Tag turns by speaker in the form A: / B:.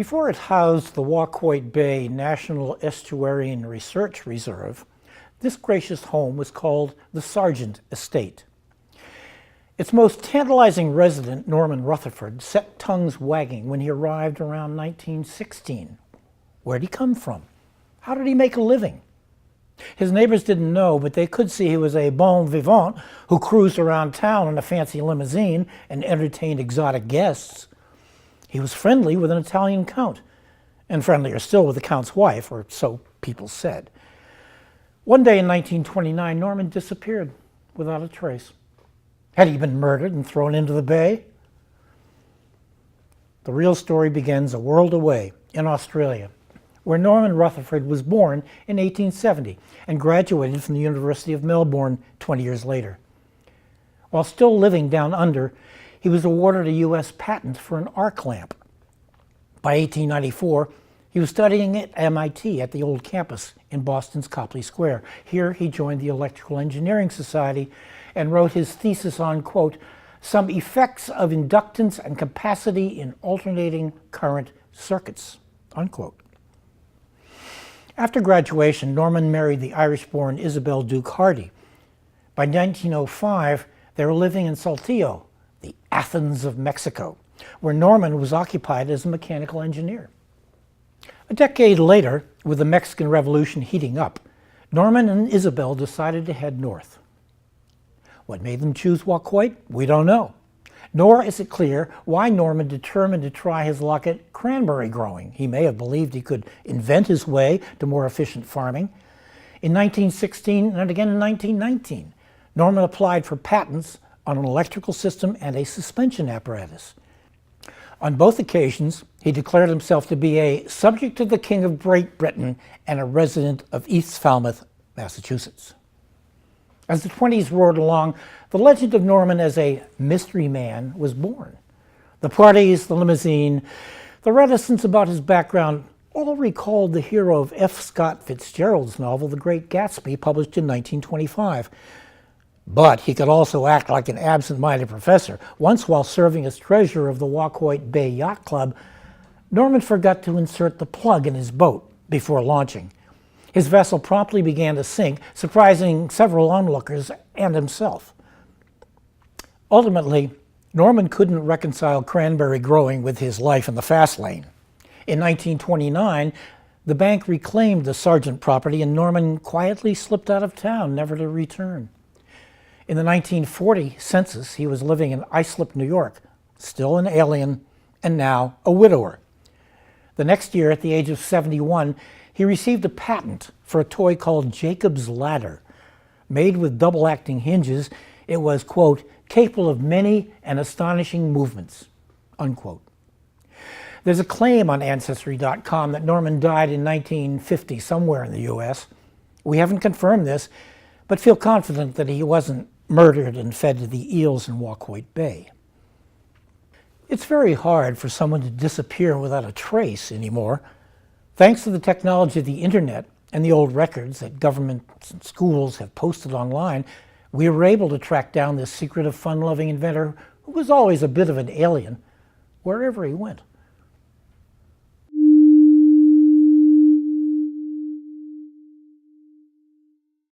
A: Before it housed the Waquoit Bay National Estuarine Research Reserve, this gracious home was called the Sargent Estate. Its most tantalizing resident, Norman Rutherford, set tongues wagging when he arrived around 1916. Where'd he come from? How did he make a living? His neighbors didn't know, but they could see he was a bon vivant who cruised around town in a fancy limousine and entertained exotic guests. He was friendly with an Italian count, and friendlier still with the count's wife, or so people said. One day in 1929, Norman disappeared without a trace. Had he been murdered and thrown into the bay? The real story begins a world away in Australia, where Norman Rutherford was born in 1870 and graduated from the University of Melbourne 20 years later. While still living down under, he was awarded a U.S. patent for an arc lamp. By 1894, he was studying at MIT at the old campus in Boston's Copley Square. Here he joined the Electrical Engineering Society and wrote his thesis on, quote, some effects of inductance and capacity in alternating current circuits, unquote. After graduation, Norman married the Irish-born Isabel Duke Hardy. By 1905, they were living in Saltillo, the Athens of Mexico, where Norman was occupied as a mechanical engineer. A decade later, with the Mexican Revolution heating up, Norman and Isabel decided to head north. What made them choose Waquoit? We don't know. Nor is it clear why Norman determined to try his luck at cranberry growing. He may have believed he could invent his way to more efficient farming. In 1916 and again in 1919, Norman applied for patents on an electrical system and a suspension apparatus. On both occasions, he declared himself to be a subject of the King of Great Britain and a resident of East Falmouth, Massachusetts. As the 20s roared along, the legend of Norman as a mystery man was born. The parties, the limousine, the reticence about his background all recalled the hero of F. Scott Fitzgerald's novel, The Great Gatsby, published in 1925. But he could also act like an absent-minded professor. Once, while serving as treasurer of the Waquoit Bay Yacht Club, Norman forgot to insert the plug in his boat before launching. His vessel promptly began to sink, surprising several onlookers and himself. Ultimately, Norman couldn't reconcile cranberry growing with his life in the fast lane. In 1929, the bank reclaimed the Sargent property and Norman quietly slipped out of town, never to return. In the 1940 census, he was living in Islip, New York, still an alien and now a widower. The next year, at the age of 71, he received a patent for a toy called Jacob's Ladder. Made with double-acting hinges, it was, quote, capable of many and astonishing movements, unquote. There's a claim on Ancestry.com that Norman died in 1950 somewhere in the U.S. We haven't confirmed this, but feel confident that he wasn't murdered and fed to the eels in Waquoit Bay. It's very hard for someone to disappear without a trace anymore. Thanks to the technology of the internet and the old records that governments and schools have posted online, we were able to track down this secretive, fun-loving inventor who was always a bit of an alien wherever he went.